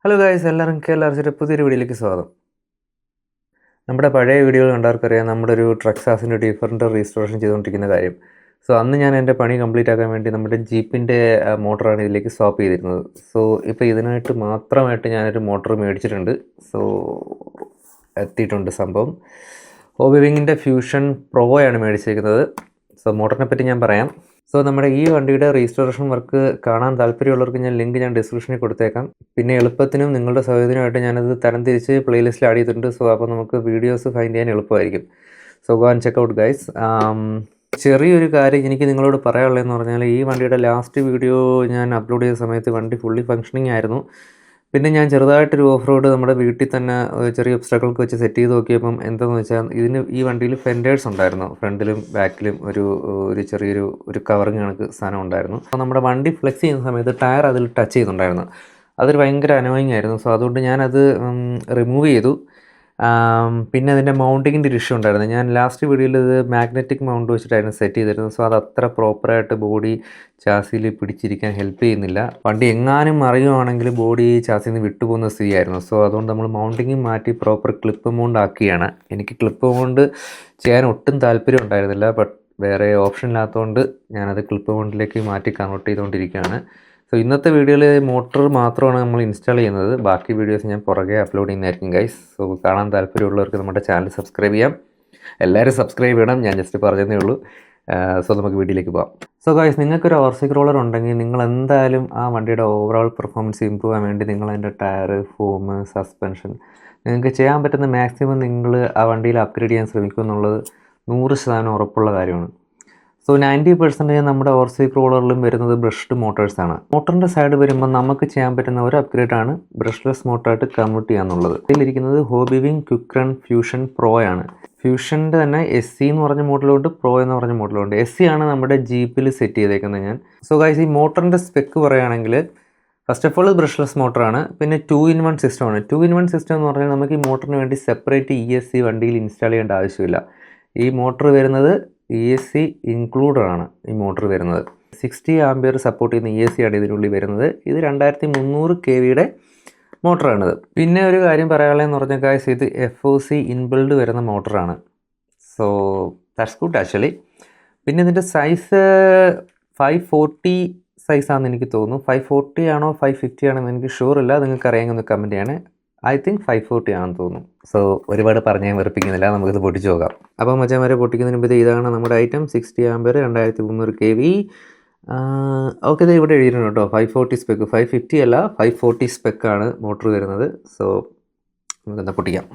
Hello guys, എല്ലാവർക്കും KLRCയുടെ പുതിയൊരു വീഡിയോയിലേക്ക് സ്വാഗതം. നമ്മുടെ പഴയ വീഡിയോകൾ കണ്ടവർക്കറിയാം നമ്മുടെ ഒരു ട്രക്സാസിൻ്റെ ഡിഫറൻറ്റ് റീസ്റ്റോറേഷൻ ചെയ്തുകൊണ്ടിരിക്കുന്ന കാര്യം. സോ അന്ന് ഞാൻ എൻ്റെ പണി കംപ്ലീറ്റ് ആക്കാൻ വേണ്ടി നമ്മുടെ ജീപ്പിൻ്റെ മോട്ടറാണ് ഇതിലേക്ക് സ്വാപ്പ് ചെയ്തിരുന്നത്. സോ ഇപ്പോൾ ഇതിനായിട്ട് മാത്രമായിട്ട് ഞാനൊരു മോട്ടർ മേടിച്ചിട്ടുണ്ട്. സോ എത്തിയിട്ടുണ്ട് സംഭവം. ഹോബി വിങ്ങിൻ്റെ ഫ്യൂഷൻ പ്രോയാണ് മേടിച്ചിരിക്കുന്നത്. സോ മോട്ടറിനെ പറ്റി ഞാൻ പറയാം. സോ നമ്മുടെ ഈ വണ്ടിയുടെ റീസ്റ്റോറേഷൻ വർക്ക് കാണാൻ താല്പര്യമുള്ളവർക്ക് ലിങ്ക് ഞാൻ ഡിസ്ക്രിപ്ഷനിൽ കൊടുത്തേക്കാം. പിന്നെ എളുപ്പത്തിനും നിങ്ങളുടെ സൗകര്യത്തിനുമായിട്ട് ഞാനത് തരംതിരിച്ച് പ്ലേലിസ്റ്റിൽ ആഡ് ചെയ്തിട്ടുണ്ട്. സോ അപ്പോൾ നമുക്ക് വീഡിയോസ് ഫൈൻഡ് ചെയ്യാൻ എളുപ്പമായിരിക്കും. So go and check out guys. ചെറിയൊരു കാര്യം എനിക്ക് നിങ്ങളോട് പറയാനുള്ളതെന്ന് പറഞ്ഞാൽ, ഈ വണ്ടിയുടെ ലാസ്റ്റ് വീഡിയോ ഞാൻ അപ്ലോഡ് ചെയ്ത സമയത്ത് വണ്ടി ഫുള്ളി ഫങ്ഷനിങ് ആയിരുന്നു. പിന്നെ ഞാൻ ചെറുതായിട്ടൊരു ഓഫ് റോഡ് നമ്മുടെ വീട്ടിൽ തന്നെ ചെറിയ ഒബ്സ്റ്റാക്കിൾക്ക് വെച്ച് സെറ്റ് ചെയ്ത് നോക്കിയപ്പം എന്താണെന്ന് വെച്ചാൽ, ഈ വണ്ടിയിൽ ഫെൻഡേഴ്സ് ഉണ്ടായിരുന്നു. ഫ്രണ്ടിലും ബാക്കിലും ഒരു ചെറിയൊരു കവറിങ് കണക്ക് സാധനം ഉണ്ടായിരുന്നു. അപ്പോൾ നമ്മുടെ വണ്ടി ഫ്ലെക്സ് ചെയ്യുന്ന സമയത്ത് ടയർ അതിൽ ടച്ച് ചെയ്യുന്നുണ്ടായിരുന്നു. അതൊരു ഭയങ്കര അനോയിങ് ആയിരുന്നു. സോ അതുകൊണ്ട് ഞാനത് റിമൂവ് ചെയ്തു. പിന്നെ അതിൻ്റെ മൗണ്ടിങ്ങിൻ്റെ ഒരു ഇഷ്യൂ ഉണ്ടായിരുന്നു. ഞാൻ ലാസ്റ്റ് വീഡിയോയിൽ ഇത് മാഗ്നറ്റിക് മൗണ്ട് വെച്ചിട്ടായിരുന്നു സെറ്റ് ചെയ്തിരുന്നത്. സോ അത് അത്ര പ്രോപ്പറായിട്ട് ബോഡി ചാസിയിൽ പിടിച്ചിരിക്കാൻ ഹെൽപ്പ് ചെയ്യുന്നില്ല. വണ്ടി എങ്ങാനും മറിയുവാണെങ്കിൽ ബോഡി ചാസിൽ നിന്ന് വിട്ടുപോകുന്ന സ്ഥിതിയായിരുന്നു. സോ അതുകൊണ്ട് നമ്മൾ മൗണ്ടിങ് മാറ്റി പ്രോപ്പർ ക്ലിപ്പ് മൗണ്ട് ആക്കിയാണ്. എനിക്ക് ക്ലിപ്പ് മൗണ്ട് ചെയ്യാൻ ഒട്ടും താല്പര്യം ഉണ്ടായിരുന്നില്ല. ബട്ട് വേറെ ഓപ്ഷൻ ഇല്ലാത്തതുകൊണ്ട് ഞാനത് ക്ലിപ്പ് മൗണ്ടിലേക്ക് മാറ്റി കൺവേർട്ട് ചെയ്തുകൊണ്ടിരിക്കുകയാണ്. സോ ഇന്നത്തെ വീഡിയോയിൽ മോട്ടർ മാത്രമാണ് നമ്മൾ ഇൻസ്റ്റാൾ ചെയ്യുന്നത്. ബാക്കി വീഡിയോസ് ഞാൻ പുറകെ അപ്ലോഡ് ചെയ്യുന്നതായിരിക്കും ഗൈസ്. സോ കാണാൻ താല്പര്യമുള്ളവർക്ക് നമ്മുടെ ചാനൽ സബ്സ്ക്രൈബ് ചെയ്യാം. എല്ലാവരും സബ്സ്ക്രൈബ് ചെയ്യണം, ഞാൻ ജസ്റ്റ് പറഞ്ഞതേ ഉള്ളൂ. സോ നമുക്ക് വീഡിയോയിലേക്ക് പോകാം. സോ ഗൈസ്, നിങ്ങൾക്കൊരു ഓവർസീക്ക് റോളർ ഉണ്ടെങ്കിൽ നിങ്ങൾ എന്തായാലും ആ വണ്ടിയുടെ ഓവറോൾ പെർഫോമൻസ് ഇമ്പ്രൂവ് ചെയ്യാൻ വേണ്ടി നിങ്ങൾ അതിൻ്റെ ടയർ, ഫോം, സസ്പെൻഷൻ നിങ്ങൾക്ക് ചെയ്യാൻ പറ്റുന്ന മാക്സിമം നിങ്ങൾ ആ വണ്ടിയിൽ അപ്ഗ്രേഡ് ചെയ്യാൻ ശ്രമിക്കും എന്നുള്ളത് 100% ഉറപ്പുള്ള കാര്യമാണ്. സോ 90% നമ്മുടെ ഓവർസീക്ക് റോളറിലും വരുന്നത് ബ്രഷ്ഡ് മോട്ടേഴ്സാണ്. മോട്ടറിൻ്റെ സൈഡ് വരുമ്പോൾ നമുക്ക് ചെയ്യാൻ പറ്റുന്ന ഒരു അപ്ഗ്രേഡാണ് ബ്രഷ്ലെസ് മോട്ടറായിട്ട് കൺവേർട്ട് ചെയ്യാന്നുള്ളത്. ഇതിലിരിക്കുന്നത് Hobbywing QuickRun Fusion Pro ആണ്. ഫ്യൂഷൻ്റെ തന്നെ SC എന്ന് പറഞ്ഞ മോഡലുണ്ട്, പ്രോ എന്ന് പറഞ്ഞ മോഡലുണ്ട്. SC ആണ് നമ്മുടെ ജീപ്പിൽ സെറ്റ് ചെയ്തേക്കുന്നത് ഞാൻ. സോ ഗൈസ്, ഈ മോട്ടറിൻ്റെ സ്പെക്ക് പറയുകയാണെങ്കിൽ, ഫസ്റ്റ് ഓഫ് ഓൾ ബ്രഷ്ലെസ് മോട്ടറാണ്. പിന്നെ 2-in-1 സിസ്റ്റമാണ്. 2-in-1 സിസ്റ്റം എന്ന് പറഞ്ഞാൽ നമുക്ക് ഈ മോട്ടറിന് വേണ്ടി സെപ്പറേറ്റ് ESC വണ്ടിയിൽ ഇൻസ്റ്റാൾ ചെയ്യേണ്ട ആവശ്യമില്ല. ഈ മോട്ടർ വരുന്നത് ESC ഇൻക്ലൂഡഡ് ആണ്. ഈ മോട്ടർ വരുന്നത് 60 ആംപിയർ സപ്പോർട്ട് ചെയ്യുന്ന ESC ആണ് ഇതിനുള്ളിൽ വരുന്നത്. ഇത് 2300 kVയുടെ മോട്ടറാണിത്. പിന്നെ ഒരു കാര്യം പറയാനുള്ളതെന്ന് പറഞ്ഞാൽ ഗൈസ്, ഇത് FOC ഇൻബിൽഡ് വരുന്ന മോട്ടറാണ്. So that's good actually. പിന്നെ ഇതിൻ്റെ സൈസ് 540 സൈസാണെന്ന് എനിക്ക് തോന്നുന്നു. 540 ആണോ 550 ആണെന്ന് എനിക്ക് ഷുവർ ഇല്ല. നിങ്ങൾക്ക് അറിയാമെങ്കിൽ ഒന്ന് കമൻറ്റ് ചെയ്യണേ. ഐ തിങ്ക് 540 ആണെന്ന് തോന്നുന്നു. സോ ഒരുപാട് പറഞ്ഞ് ഞാൻ വെറുപ്പിക്കുന്നില്ല, നമുക്കിത് പൊട്ടിച്ച് നോക്കാം. അപ്പോൾ മച്ചാന്മാരെ, പൊട്ടിക്കുന്നതിന് മുമ്പ് ഇതാണ് നമ്മുടെ ഐറ്റം. 60 ampere 2300 kV. ഓക്കെ, ഇത് ഇവിടെ എഴുതിയിട്ടുണ്ട് കേട്ടോ, 540 സ്പെക്ക്. 550 അല്ല, 540 സ്പെക്കാണ് മോട്ടർ വരുന്നത്. സോ നമുക്കെന്താ പൊട്ടിക്കാം.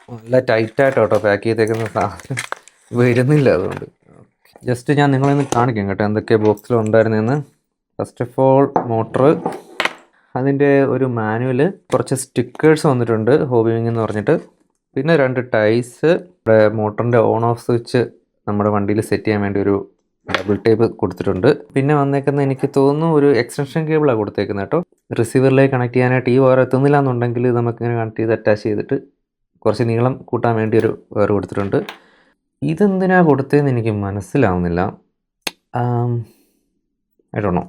നല്ല ടൈറ്റായിട്ട് കേട്ടോ പാക്ക് ചെയ്തേക്കുന്ന സാധനം വരുന്നില്ല. അതുകൊണ്ട് ജസ്റ്റ് ഞാൻ നിങ്ങളെന്ന് കാണിക്കാം കേട്ടോ എന്തൊക്കെ ബോക്സിലുണ്ടായിരുന്നെന്ന്. ഫസ്റ്റ് ഓഫ് ഓൾ മോട്ടർ, അതിൻ്റെ ഒരു മാനുവൽ, കുറച്ച് സ്റ്റിക്കേഴ്സ് വന്നിട്ടുണ്ട് ഹോബി വിങ് എന്ന് പറഞ്ഞിട്ട്. പിന്നെ 2 ടൈസ്, മോട്ടറിൻ്റെ ഓൺ ഓഫ് സ്വിച്ച് നമ്മുടെ വണ്ടിയിൽ സെറ്റ് ചെയ്യാൻ വേണ്ടി ഒരു ഡബിൾ ടേപ്പ് കൊടുത്തിട്ടുണ്ട്. പിന്നെ വന്നേക്കുന്ന എനിക്ക് തോന്നുന്നു ഒരു എക്സ്റ്റൻഷൻ കേബിളാണ് കൊടുത്തേക്കുന്നത് കേട്ടോ. റിസീവറിലേക്ക് കണക്ട് ചെയ്യാനായിട്ട് ഈ വയർ എത്തുന്നില്ല എന്നുണ്ടെങ്കിൽ നമുക്കിങ്ങനെ കണക്ട് ചെയ്ത് അറ്റാച്ച് ചെയ്തിട്ട് കുറച്ച് നീളം കൂട്ടാൻ വേണ്ടി ഒരു വയർ കൊടുത്തിട്ടുണ്ട്. ഇതെന്തിനാ കൊടുത്തതെന്ന് എനിക്ക് മനസ്സിലാവുന്നില്ല. I don't know.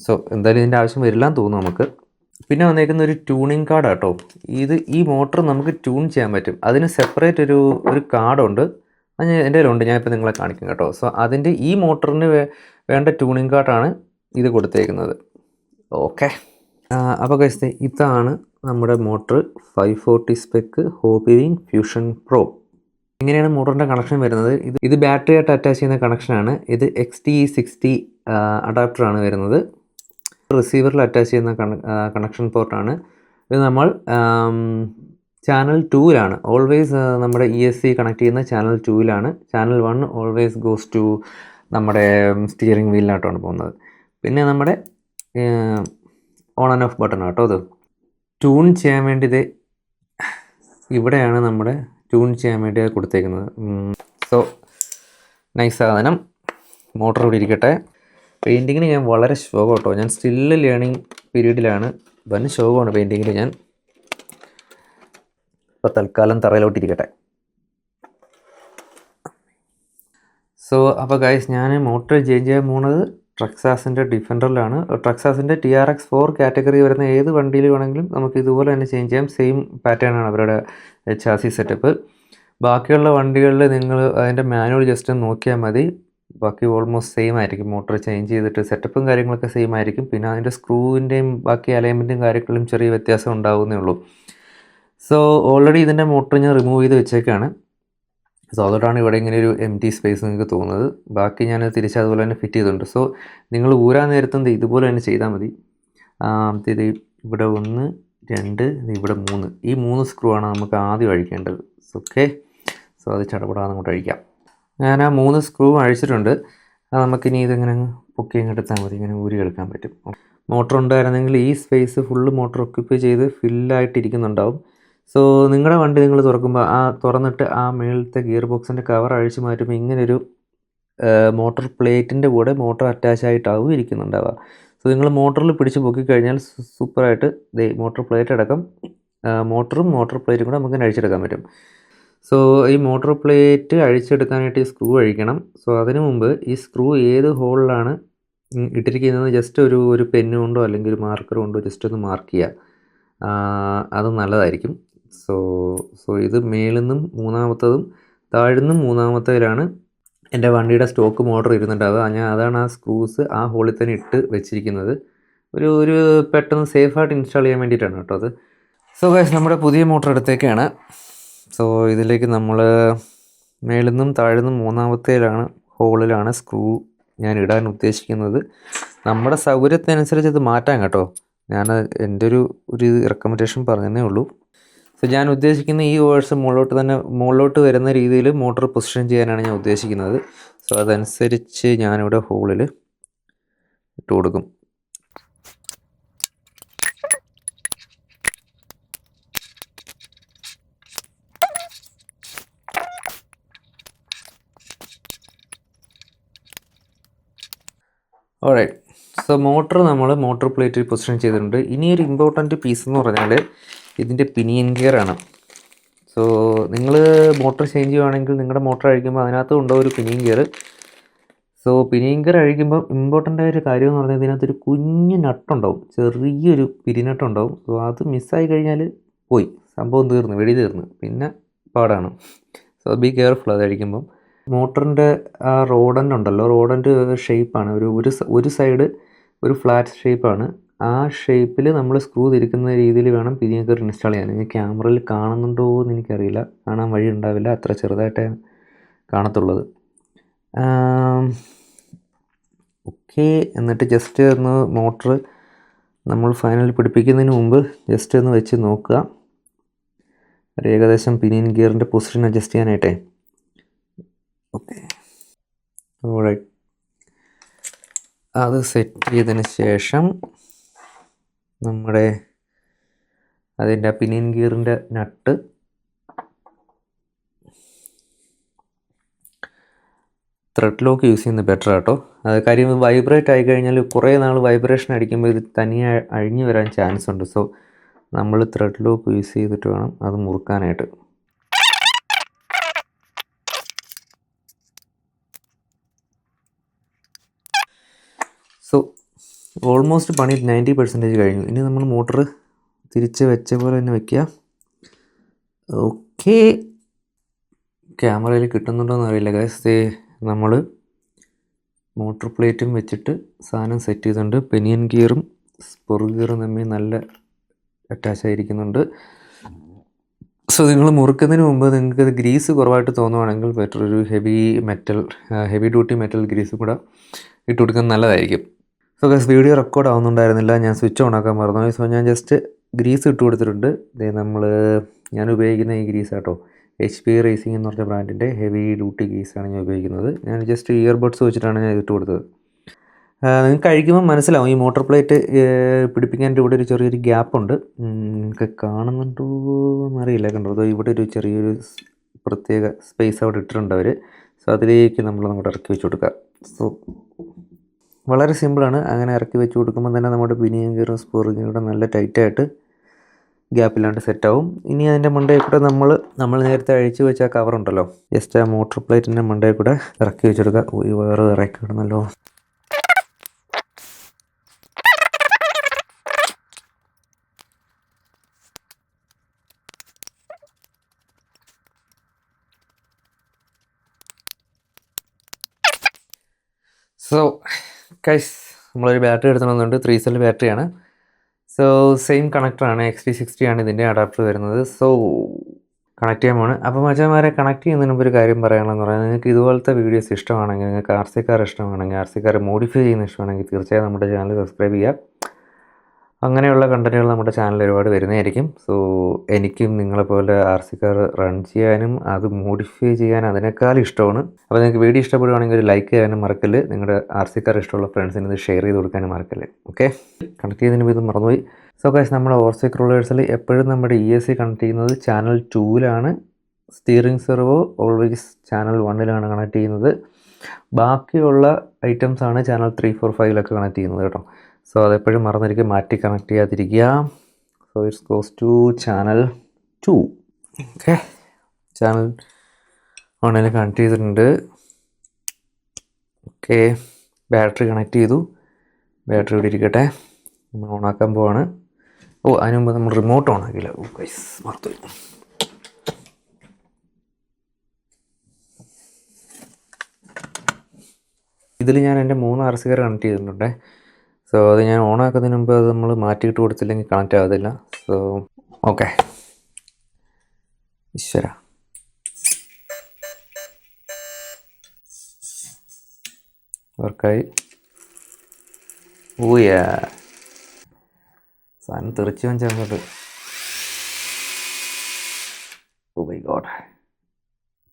സോ എന്തായാലും ഇതിൻ്റെ ആവശ്യം വരില്ലാന്ന് തോന്നുന്നു നമുക്ക്. പിന്നെ വന്നേക്കുന്ന ഒരു ട്യൂണിങ് കാർഡ് കേട്ടോ. ഈ മോട്ടർ നമുക്ക് ട്യൂൺ ചെയ്യാൻ പറ്റും. അതിന് സെപ്പറേറ്റ് ഒരു കാർഡുണ്ട്. അത് എൻ്റെ കയ്യിലുണ്ട്, ഞാനിപ്പോൾ നിങ്ങളെ കാണിക്കും കേട്ടോ. സോ അതിൻ്റെ ഈ മോട്ടറിന് വേണ്ട ട്യൂണിങ് കാർഡാണ് ഇത് കൊടുത്തേക്കുന്നത്. ഓക്കെ, അപ്പോൾ ഗൈസ്, ഇതാണ് നമ്മുടെ motor 540 spec hobby wing fusion pro. ഇങ്ങനെയാണ് മോട്ടറിൻ്റെ കണക്ഷൻ വരുന്നത്. ഇത് ബാറ്ററി ആയിട്ട് അറ്റാച്ച് ചെയ്യുന്ന കണക്ഷനാണ്. ഇത് XT60 അഡാപ്റ്ററാണ് വരുന്നത്. റിസീവറിൽ അറ്റാച്ച് ചെയ്യുന്ന കണക്ഷൻ പോർട്ടാണ് ഇത്. നമ്മൾ ചാനൽ 2-ലാണ് ഓൾവേസ് നമ്മുടെ ESC കണക്ട് ചെയ്യുന്ന ചാനൽ 2-ലാണ്. ചാനൽ 1 ഓൾവേസ് ഗോസ് ടു നമ്മുടെ സ്റ്റിയറിംഗ് വീലിനായിട്ടാണ് പോകുന്നത്. പിന്നെ നമ്മുടെ ഓൺ ആൻഡ് ഓഫ് ബട്ടൺ കേട്ടോ. അത് ട്യൂൺ ചെയ്യാൻ വേണ്ടി ഇവിടെയാണ് നമ്മുടെ ട്യൂൺ ചെയ്യാൻ വേണ്ടി കൊടുത്തേക്കുന്നത്. സോ നൈസ് സാധനം. മോട്ടർ ഇവിടെ ഇരിക്കട്ടെ. പെയിൻറ്റിങ്ങിന് ഞാൻ വളരെ ശോകം കേട്ടോ. ഞാൻ സ്റ്റിൽ ലേണിംഗ് പീരീഡിലാണ്. വൻ ശോകമാണ് പെയിൻറ്റിങ്ങിൽ ഞാൻ. ഇപ്പോൾ തൽക്കാലം തറയിലോട്ടിരിക്കട്ടെ. സോ അപ്പോൾ ഗൈസ്, ഞാൻ മോട്ടർ ചേഞ്ച് ചെയ്യാൻ പോകുന്നത് ട്രക്സാസിൻ്റെ ഡിഫൻഡറിലാണ്. ട്രക്സാസിൻ്റെ TRX4 കാറ്റഗറി വരുന്ന ഏത് വണ്ടിയിൽ വേണമെങ്കിലും നമുക്ക് ഇതുപോലെ തന്നെ ചേഞ്ച് ചെയ്യാം. സെയിം പാറ്റേൺ ആണ് അവരുടെ ചാസി സെറ്റപ്പ്. ബാക്കിയുള്ള വണ്ടികളിൽ നിങ്ങൾ അതിൻ്റെ മാനുവൽ ജസ്റ്റ് നോക്കിയാൽ മതി. ബാക്കി ഓൾമോസ്റ്റ് സെയിം ആയിരിക്കും. മോട്ടർ ചേഞ്ച് ചെയ്തിട്ട് സെറ്റപ്പും കാര്യങ്ങളൊക്കെ സെയിം ആയിരിക്കും. പിന്നെ അതിൻ്റെ സ്ക്രൂവിൻ്റെയും ബാക്കി അലൈൻമെൻറ്റും കാര്യങ്ങളിലും ചെറിയ വ്യത്യാസം ഉണ്ടാകുന്നേ ഉള്ളൂ. സോ ഓൾറെഡി ഇതിൻ്റെ മോട്ടർ ഞാൻ റിമൂവ് ചെയ്ത് വെച്ചേക്കാണ്. സോ അതുകൊണ്ടാണ് ഇവിടെ ഇങ്ങനെ ഒരു എംറ്റി സ്പേസ് നിങ്ങൾക്ക് തോന്നുന്നത്. ബാക്കി ഞാൻ തിരിച്ച് അതുപോലെ തന്നെ ഫിറ്റ് ചെയ്തിട്ടുണ്ട്. സോ നിങ്ങൾ ഊരാൻ നേരത്തും ഇതുപോലെ തന്നെ ചെയ്താൽ മതി. ഇത് ഇവിടെ 1, 2, ഇവിടെ 3, ഈ 3 സ്ക്രൂ ആണ് നമുക്ക് ആദ്യം അഴിക്കേണ്ടത്. ഓക്കെ, സോ അത് ചടപടാന്ന് അങ്ങോട്ട് അഴിക്കാം. ഞാൻ ആ 3 സ്ക്രൂ അഴിച്ചിട്ടുണ്ട്. നമുക്കിനി ഇതിങ്ങനെ പൊക്കി അങ്ങോട്ട് എടുത്താൽ മതി, ഇങ്ങനെ ഊരി എടുക്കാൻ പറ്റും. മോട്ടർ ഉണ്ടായിരുന്നെങ്കിൽ ഈ സ്പേസ് ഫുള്ള് മോട്ടർ ഒക്യുപ്പൈ ചെയ്ത് ഫില്ലായിട്ടിരിക്കുന്നുണ്ടാവും. സോ നിങ്ങളുടെ വണ്ടി നിങ്ങൾ തുറക്കുമ്പോൾ തുറന്നിട്ട് ആ മേളത്തെ ഗിയർ ബോക്സിൻ്റെ കവർ അഴിച്ച് മാറ്റുമ്പോൾ ഇങ്ങനൊരു മോട്ടർ പ്ലേറ്റിൻ്റെ കൂടെ മോട്ടർ അറ്റാച്ച് ആയിട്ടാവും ഇരിക്കുന്നുണ്ടാവുക. സോ നിങ്ങൾ മോട്ടറിൽ പിടിച്ച് പൊക്കിക്കഴിഞ്ഞാൽ സൂപ്പറായിട്ട് മോട്ടർ പ്ലേറ്റ് അടക്കം മോട്ടറും മോട്ടർ പ്ലേറ്റും കൂടെ നമുക്ക് അഴിച്ചെടുക്കാൻ പറ്റും. സോ ഈ മോട്ടർ പ്ലേറ്റ് അഴിച്ചെടുക്കാനായിട്ട് ഈ സ്ക്രൂ അഴിക്കണം. സോ അതിനു മുമ്പ് ഈ സ്ക്രൂ ഏത് ഹോളിലാണ് ഇട്ടിരിക്കുന്നത് ജസ്റ്റ് ഒരു പെന്ന് കൊണ്ടോ അല്ലെങ്കിൽ ഒരു മാർക്കർ കൊണ്ടോ ജസ്റ്റ് ഒന്ന് മാർക്ക് ചെയ്യുക. അത് നല്ലതായിരിക്കും. സോ ഇത് മേളിൽ നിന്നും 3ാമത്തതും താഴ്ന്നും 3ാമത്തേലാണ് എൻ്റെ വണ്ടിയുടെ സ്റ്റോക്ക് മോട്ടർ ഇരുന്നുണ്ടാവുക. അതാണ് ആ സ്ക്രൂസ് ആ ഹോളിൽ തന്നെ ഇട്ട് വെച്ചിരിക്കുന്നത്. ഒരു പെട്ടെന്ന് സേഫായിട്ട് ഇൻസ്റ്റാൾ ചെയ്യാൻ വേണ്ടിയിട്ടാണ് കേട്ടോ അത്. സോ ഗൈസ്, നമ്മുടെ പുതിയ മോട്ടർ എടുത്തേക്കാണ്. സോ ഇതിലേക്ക് നമ്മൾ മേളിൽ നിന്നും താഴ്ന്നും 3ാമത്തേലാണ് ഹോളിലാണ് സ്ക്രൂ ഞാൻ ഇടാൻ ഉദ്ദേശിക്കുന്നത്. നമ്മുടെ സൗകര്യത്തിനനുസരിച്ച് ഇത് മാറ്റാം കേട്ടോ. ഞാൻ എൻ്റെ ഒരു റെക്കമെൻഡേഷൻ പറഞ്ഞതേ ഉള്ളൂ. സോ ഞാൻ ഉദ്ദേശിക്കുന്ന ഈ വേഴ്സ് മുകളിലോട്ട് വരുന്ന രീതിയിൽ മോട്ടോർ പൊസിഷൻ ചെയ്യാനാണ് ഞാൻ ഉദ്ദേശിക്കുന്നത്. സോ അതനുസരിച്ച് ഞാനിവിടെ ഹോളിൽ ഇട്ട് കൊടുക്കും. ഓൾറൈറ്റ്, സോ മോട്ടർ പ്ലേറ്റിൽ പൊസിഷൻ ചെയ്തിട്ടുണ്ട്. ഇനിയൊരു ഇമ്പോർട്ടൻറ്റ് പീസ് എന്ന് പറഞ്ഞാൽ ഇതിൻ്റെ പിനിയൻ ഗിയറാണ്. സോ നിങ്ങൾ മോട്ടർ ചേഞ്ച് ചെയ്യുകയാണെങ്കിൽ നിങ്ങളുടെ മോട്ടർ അഴിക്കുമ്പോൾ അതിനകത്ത് ഉണ്ടാവും ഒരു pinion gear. So pinion gear അഴിക്കുമ്പോൾ ഇമ്പോർട്ടൻ്റ് ആയൊരു കാര്യം എന്ന് പറഞ്ഞാൽ ഇതിനകത്തൊരു കുഞ്ഞ് നട്ടുണ്ടാവും, ചെറിയൊരു പിരിനട്ടുണ്ടാവും. സോ അത് മിസ്സായി കഴിഞ്ഞാൽ പോയി, സംഭവം തീർന്നു, വെടി തീർന്നു, പിന്നെ പാടാണ്. സോ ബി കെയർഫുൾ അത് അഴിക്കുമ്പം. മോട്ടറിൻ്റെ ആ റോഡൻ്റ് ഉണ്ടല്ലോ, റോഡൻ്റ് ഷേപ്പാണ് ഒരു സൈഡ് ഒരു ഫ്ലാറ്റ് ഷേപ്പാണ്. ആ ഷേപ്പിൽ നമ്മൾ സ്ക്രൂ തിരിക്കുന്ന രീതിയിൽ വേണം പിനിയൻ ഗിയർ ഇൻസ്റ്റാൾ ചെയ്യാൻ. ഇനി ക്യാമറയിൽ കാണുന്നുണ്ടോ എന്ന് എനിക്കറിയില്ല, കാണാൻ വഴി ഉണ്ടാവില്ല, അത്ര ചെറുതായിട്ടേ കാണത്തുള്ളത്. ഓക്കെ, എന്നിട്ട് ജസ്റ്റ് ഒന്ന് മോട്ടർ നമ്മൾ ഫൈനൽ പിടിപ്പിക്കുന്നതിന് മുമ്പ് ജസ്റ്റ് ഒന്ന് വെച്ച് നോക്കുക. ഒരു ഏകദേശം പിനിയൻ ഗിയറിൻ്റെ പൊസിഷൻ അഡ്ജസ്റ്റ് ചെയ്യാനായിട്ടേ. ഓക്കെ, ഓൾറൈറ്റ്, അത് സെറ്റ് ചെയ്തതിന് ശേഷം അതിൻ്റെ പിനിയൻ ഗിയറിൻ്റെ നട്ട് ത്രെഡ് ലോക്ക് യൂസ് ചെയ്യുന്നത് ബെറ്റർ കേട്ടോ. അത് കാര്യം വൈബ്രേറ്റ് ആയി കഴിഞ്ഞാൽ കുറേ നാൾ വൈബ്രേഷൻ അടിക്കുമ്പോൾ ഇത് തനിയെ അഴിഞ്ഞു വരാൻ ചാൻസ് ഉണ്ട്. സോ നമ്മൾ ത്രെഡ് ലോക്ക് യൂസ് ചെയ്തിട്ട് വേണം അത് മുറുക്കാനായിട്ട്. സോ ഓൾമോസ്റ്റ് പണി 90% കഴിഞ്ഞു. ഇനി നമ്മൾ മോട്ടർ തിരിച്ച് വെച്ച പോലെ തന്നെ വയ്ക്കുക. ഓക്കെ, ക്യാമറയിൽ കിട്ടുന്നുണ്ടോ എന്നറിയില്ല ഗൈസ്. നമ്മൾ മോട്ടർ പ്ലേറ്റും വെച്ചിട്ട് സാധനം സെറ്റ് ചെയ്തിട്ടുണ്ട്. പെനിയൻ ഗിയറും സ്പൊർ ഗിയറും തമ്മിൽ നല്ല അറ്റാച്ച് ആയിരിക്കുന്നുണ്ട്. സോ നിങ്ങൾ മുറുക്കുന്നതിന് മുമ്പ് നിങ്ങൾക്ക് ഗ്രീസ് കുറവായിട്ട് തോന്നുവാണെങ്കിൽ ബെറ്റർ ഒരു ഹെവി ഡ്യൂട്ടി മെറ്റൽ ഗ്രീസ് കൂടെ ഇട്ട് കൊടുക്കുന്നത് നല്ലതായിരിക്കും. സോ ഗൈസ്, വീഡിയോ റെക്കോർഡ് ആവുന്നുണ്ടായിരുന്നില്ല, ഞാൻ സ്വിച്ച് ഓൺ ആക്കാൻ മറന്നു. സോ ഞാൻ ജസ്റ്റ് ഗ്രീസ് ഇട്ട് കൊടുത്തിട്ടുണ്ട്. ഞാൻ ഉപയോഗിക്കുന്ന ഈ ഗ്രീസ് കേട്ടോ, HP റേസിംഗ് എന്ന് പറഞ്ഞ ബ്രാൻഡിൻ്റെ ഹെവി ഡ്യൂട്ടി ഗ്രീസാണ് ഞാൻ ഉപയോഗിക്കുന്നത്. ഞാൻ ജസ്റ്റ് ഇയർബഡ്സ് വെച്ചിട്ടാണ് ഞാൻ ഇട്ട് കൊടുത്തത്. നിങ്ങൾക്ക് കഴിക്കുമ്പോൾ മനസ്സിലാവും ഈ മോട്ടോർ പ്ലേറ്റ് പിടിപ്പിക്കാൻ്റെ ഇവിടെ ഒരു ചെറിയൊരു ഗ്യാപ്പുണ്ട്. നിങ്ങൾക്ക് കാണുന്നുണ്ടോ എന്നറിയില്ല, കണ്ടോ, അതോ ഇവിടെ ഒരു ചെറിയൊരു പ്രത്യേക സ്പേസ് അവിടെ ഇട്ടിട്ടുണ്ട് അവർ. സോ അതിലേക്ക് അങ്ങോട്ട് ഇറക്കി വെച്ച് കൊടുക്കുക. സോ വളരെ സിമ്പിളാണ്. അങ്ങനെ ഇറക്കി വെച്ച് കൊടുക്കുമ്പോൾ തന്നെ നമ്മുടെ പിനിയൻ ഗിയറും സ്പോർ ഗിയറും നല്ല ടൈറ്റായിട്ട് ഗ്യാപ്പില്ലാണ്ട് സെറ്റാവും. ഇനി അതിൻ്റെ മണ്ടയിൽ കൂടെ നമ്മൾ നേരത്തെ അഴിച്ചു വെച്ച ആ കവറുണ്ടല്ലോ, ജസ്റ്റ് ആ മോട്ടർ പ്ലേറ്റിൻ്റെ മണ്ടയിൽ കൂടെ ഇറക്കി വെച്ചെടുക്കുക. വേറെ ഇറക്കി ഇടണമല്ലോ. സോ ഗൈസ്, നമ്മളൊരു ബാറ്ററി എടുത്തുകൊണ്ട് 3 സെൽ ബാറ്ററിയാണ്. സോ സെയിം കണക്ടറാണ്, XT60 ആണ് ഇതിൻ്റെ അഡാപ്റ്റർ വരുന്നത്. സോ കണക്ട് ചെയ്യാൻ പോണ്. അപ്പോൾ മച്ചാന്മാരെ, കണക്ട് ചെയ്യുന്നതിന് മുമ്പ് ഒരു കാര്യം പറയാനുള്ളതെന്ന് പറയുന്നത്, നിങ്ങൾക്ക് ഇതുപോലത്തെ വീഡിയോസ് ഇഷ്ടമാണെങ്കിൽ, നിങ്ങൾക്ക് RC കാർ ഇഷ്ടമാണെങ്കിൽ, RC കാർ മോഡിഫൈ ചെയ്യുന്ന ഇഷ്ടമാണെങ്കിൽ തീർച്ചയായും നമ്മുടെ ചാനൽ സബ്സ്ക്രൈബ് ചെയ്യുക. അങ്ങനെയുള്ള കണ്ടൻറ്റുകൾ നമ്മുടെ ചാനലിൽ ഒരുപാട് വരുന്നതായിരിക്കും. സോ എനിക്കും നിങ്ങളെപ്പോലെ RC കാർ റൺ ചെയ്യാനും അത് മോഡിഫൈ ചെയ്യാനും അതിനേക്കാളും ഇഷ്ടമാണ്. അപ്പോൾ നിങ്ങൾക്ക് വീഡിയോ ഇഷ്ടപ്പെടുകയാണെങ്കിൽ ഒരു ലൈക്ക് ചെയ്യാനും മറക്കല്ല്. നിങ്ങളുടെ RC കാർ ഇഷ്ടമുള്ള ഫ്രണ്ട്സിന് ഇത് ഷെയർ ചെയ്ത് കൊടുക്കാനും മറക്കല്ല്. ഓക്കെ, കണക്ട് ചെയ്തതിന് ഇത് മറന്നുപോയി. സോ ഗൈസ്, നമ്മുടെ ഓവർസൈക്ക് റൂളേഴ്സിൽ എപ്പോഴും നമ്മുടെ ESC കണക്ട് ചെയ്യുന്നത് ചാനൽ 2-ലാണ്. സ്റ്റിയറിംഗ് സെർവോ ഓൾവേസ് ചാനൽ 1-ലാണ് കണക്ട് ചെയ്യുന്നത്. ബാക്കിയുള്ള ഐറ്റംസാണ് ചാനൽ 3, 4, 5-ലൊക്കെ കണക്ട് ചെയ്യുന്നത് കേട്ടോ. സോ അതെപ്പോഴും മറന്നിരിക്കുക, മാറ്റി കണക്ട് ചെയ്യാതിരിക്കുക. So it's goes to channel 2. Okay, channel 1-ൽ കണക്ട് ചെയ്തിട്ടുണ്ട്. ഓക്കെ, ബാറ്ററി കണക്ട് ചെയ്തു. ബാറ്ററി ഇവിടെ ഇരിക്കട്ടെ, നമ്മൾ ഓണാക്കാൻ പോവാണ്. അതിന് മുമ്പ് നമ്മൾ റിമോട്ട് ഓണാക്കില്ല. ഗൈസ്, മറന്നുപോയി. ഇതിൽ ഞാൻ എൻ്റെ 3 RC കാർ കണക്ട് ചെയ്തിട്ടുണ്ട്. സോ അത് ഞാൻ ഓണാക്കുന്നതിന് മുമ്പ് അത് നമ്മൾ മാറ്റിയിട്ട് കൊടുത്തില്ലെങ്കിൽ കണക്റ്റ് ആകത്തില്ല. സോ ഓക്കെ, ഈശ്വര, വർക്കായി. ഊയ സാധനം തെറിച്ച് വെച്ചങ്ങോട്ട്. ഓ മൈ ഗോഡ്,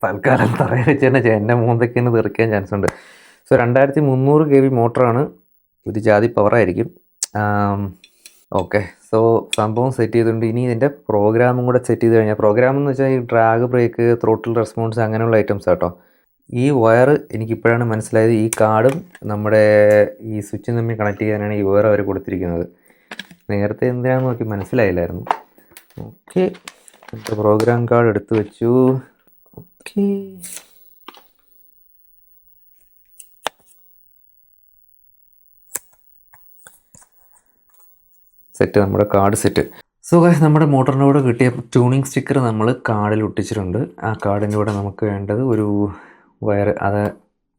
തൽക്കാലം തറയിൽ വെച്ച് തന്നെ എൻ്റെ മൂന്നൊക്കെ തന്നെ തെറിക്കാൻ ചാൻസ് ഉണ്ട്. സോ 2300 kV മോട്ടറാണ്, ഒരു ജാതി പവറായിരിക്കും. ഓക്കെ, സോ സംഭവം സെറ്റ് ചെയ്തിട്ടുണ്ട്. ഇനി ഇതിൻ്റെ പ്രോഗ്രാമും കൂടെ സെറ്റ് ചെയ്ത് കഴിഞ്ഞാൽ, പ്രോഗ്രാം എന്ന് വെച്ചാൽ ഈ ഡ്രാഗ് ബ്രേക്ക്, ത്രോട്ടിൽ റെസ്പോൺസ് അങ്ങനെയുള്ള ഐറ്റംസ് കേട്ടോ. ഈ വയർ എനിക്കിപ്പോഴാണ് മനസ്സിലായത്, ഈ കാർഡും നമ്മുടെ ഈ സ്വിച്ചും തമ്മിൽ കണക്ട് ചെയ്യാനാണ് ഈ വയർ അവർ കൊടുത്തിരിക്കുന്നത്. നേരത്തെ എന്തിനാണെന്ന് നോക്കി മനസ്സിലായില്ലായിരുന്നു. ഓക്കെ, പ്രോഗ്രാം കാർഡ് എടുത്തു വെച്ചു. ഓക്കെ, സെറ്റ്, നമ്മുടെ കാർഡ് സെറ്റ്. സോ ഗൈസ്, നമ്മുടെ മോട്ടറിൻ്റെ കൂടെ കിട്ടിയ ട്യൂണിങ് സ്റ്റിക്കർ നമ്മൾ കാർഡിൽ ഒട്ടിച്ചിട്ടുണ്ട്. ആ കാർഡിൻ്റെ കൂടെ നമുക്ക് വേണ്ടത് ഒരു വയർ, അത്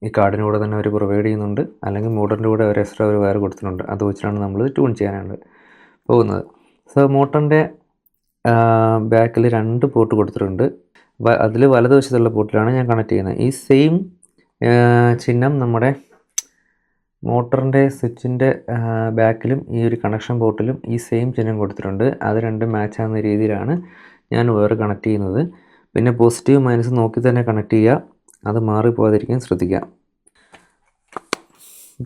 ഈ കാർഡിൻ്റെ കൂടെ തന്നെ അവർ പ്രൊവൈഡ് ചെയ്യുന്നുണ്ട്. അല്ലെങ്കിൽ മോട്ടറിൻ്റെ കൂടെ ഒരു എക്സ്ട്രാ ഒരു വയർ കൊടുത്തിട്ടുണ്ട്. അത് വെച്ചിട്ടാണ് നമ്മൾ ട്യൂൺ ചെയ്യാനായിട്ട് പോകുന്നത്. സോ മോട്ടറിൻ്റെ ബാക്കിൽ 2 പോർട്ട് കൊടുത്തിട്ടുണ്ട്. അതിൽ വലതുവശത്തുള്ള പോർട്ടിലാണ് ഞാൻ കണക്ട് ചെയ്യുന്നത്. ഈ സെയിം ചിഹ്നം നമ്മുടെ മോട്ടറിൻ്റെ സ്വിച്ചിൻ്റെ ബാക്കിലും ഈ ഒരു കണക്ഷൻ പോർട്ടിലും ഈ സെയിം ചിഹ്നം കൊടുത്തിട്ടുണ്ട്. അത് രണ്ടും മാച്ച് ആകുന്ന രീതിയിലാണ് ഞാൻ വേറെ കണക്ട് ചെയ്യുന്നത്. പിന്നെ പോസിറ്റീവ് മൈനസ് നോക്കി തന്നെ കണക്ട് ചെയ്യുക, അത് മാറിപ്പോകാതിരിക്കാൻ ശ്രദ്ധിക്കുക.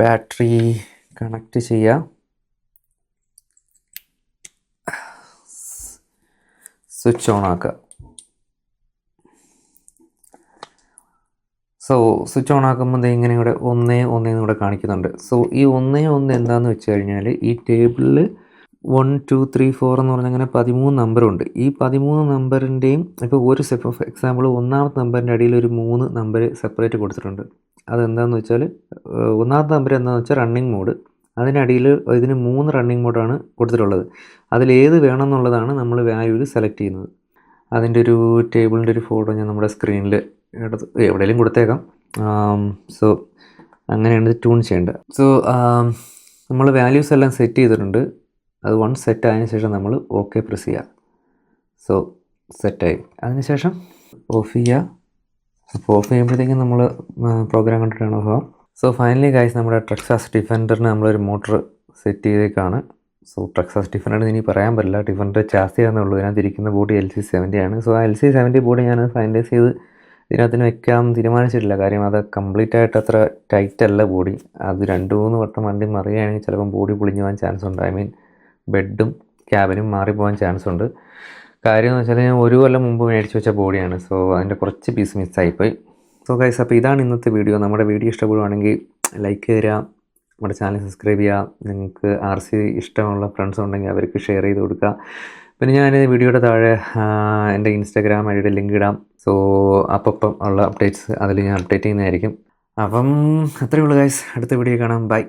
ബാറ്ററി കണക്ട് ചെയ്യുക. സ്വിച്ച് ഓൺ ആക്കുക. സോ സ്വിച്ച് ഓൺ ആക്കുമ്പോൾ ഇങ്ങനെ ഇവിടെ 1 കൂടെ കാണിക്കുന്നുണ്ട്. സോ ഈ 1 എന്താണെന്ന് വെച്ച് കഴിഞ്ഞാൽ, ഈ ടേബിളിൽ 1, 2, 3, 4 എന്ന് പറഞ്ഞാൽ അങ്ങനെ 13 നമ്പറുണ്ട്. ഈ 13 നമ്പറിൻ്റെയും ഇപ്പോൾ ഒരു എക്സാമ്പിൾ 1ാമത്തെ നമ്പറിൻ്റെ അടിയിൽ ഒരു 3 നമ്പർ സെപ്പറേറ്റ് കൊടുത്തിട്ടുണ്ട്. അതെന്താണെന്ന് വെച്ചാൽ, 1ാമത്തെ നമ്പർ എന്താണെന്ന് വെച്ചാൽ റണ്ണിങ് മോഡ്. അതിനടിയിൽ ഇതിന് 3 റണ്ണിങ് മോഡാണ് കൊടുത്തിട്ടുള്ളത്. അതിലേത് വേണമെന്നുള്ളതാണ് നമ്മൾ വാല്യൂവിൽ സെലക്ട് ചെയ്യുന്നത്. അതിൻ്റെ ഒരു ടേബിളിൻ്റെ ഒരു ഫോട്ടോ ഞാൻ നമ്മുടെ സ്ക്രീനിൽ എവിടെയെങ്കിലും കൊടുത്തേക്കാം. സോ അങ്ങനെയാണ് ഇത് ട്യൂൺ ചെയ്യേണ്ടത്. സോ നമ്മൾ വാല്യൂസ് എല്ലാം സെറ്റ് ചെയ്തിട്ടുണ്ട്. അത് വൺസ് സെറ്റ് ആയതിനു ശേഷം നമ്മൾ ഓക്കെ പ്രസ് ചെയ്യുക. സോ സെറ്റായി. അതിനുശേഷം ഓഫ് ചെയ്യുക. അപ്പോൾ ഓഫ് ചെയ്യുമ്പോഴത്തേക്കും നമ്മൾ പ്രോഗ്രാം കണ്ടിട്ടാണ് ഓഫ് ആവാം. സോ ഫൈനലി ഗൈസ്, നമ്മുടെ ട്രക്സാസ് ഡിഫൻഡറിന് നമ്മളൊരു മോട്ടർ സെറ്റ് ചെയ്തേക്കാണ്. സോ ട്രക്സാസ് ഡിഫൻഡർ ഇനി പറയാൻ പറ്റില്ല, ഡിഫൻഡർ ചാസിയാന്നേ ഉള്ളൂ. ഇതിനകത്ത് ഇരിക്കുന്ന ബോഡി LC70 ആണ്. സോ ആ LC70 ബോഡി ഞാൻ ഫൈനലൈസ് ചെയ്ത് ഇതിനകത്തിന് വെക്കാൻ തീരുമാനിച്ചിട്ടില്ല. കാര്യം അത് കംപ്ലീറ്റ് ആയിട്ട് അത്ര ടൈറ്റ് അല്ല ബോഡി. അത് 2-3 വട്ടം വണ്ടി മറിയുകയാണെങ്കിൽ ചിലപ്പം ബോഡി പൊളിഞ്ഞു പോകാൻ ചാൻസ് ഉണ്ട്. ഐ മീൻ ബെഡും ക്യാബിനും മാറിപ്പോകാൻ ചാൻസ് ഉണ്ട്. കാര്യം എന്ന് വെച്ചാൽ ഞാൻ 1 കൊല്ലം മുമ്പ് മേടിച്ച് വെച്ച ബോഡിയാണ്. സോ അതിൻ്റെ കുറച്ച് പീസ് മിസ്സായിപ്പോയി. സോ ഗൈസ്, അപ്പോൾ ഇതാണ് ഇന്നത്തെ വീഡിയോ. നമ്മുടെ വീഡിയോ ഇഷ്ടപ്പെടുവാണെങ്കിൽ ലൈക്ക് തരിക, നമ്മുടെ ചാനൽ സബ്സ്ക്രൈബ് ചെയ്യുക. നിങ്ങൾക്ക് RC ഇഷ്ടമുള്ള ഫ്രണ്ട്സ് ഉണ്ടെങ്കിൽ അവർക്ക് ഷെയർ ചെയ്ത് കൊടുക്കുക. പിന്നെ ഞാൻ വീഡിയോയുടെ താഴെ എൻ്റെ ഇൻസ്റ്റാഗ്രാം ഐഡിയുടെ ലിങ്ക് ഇടാം. സോ അപ്പം ഉള്ള അപ്ഡേറ്റ്സ് അതിൽ ഞാൻ അപ്ഡേറ്റ് ചെയ്യുന്നതായിരിക്കും. അപ്പം അത്രയേ ഉള്ളൂ ഗൈസ്. അടുത്ത വീഡിയോ കാണാം. ബൈ.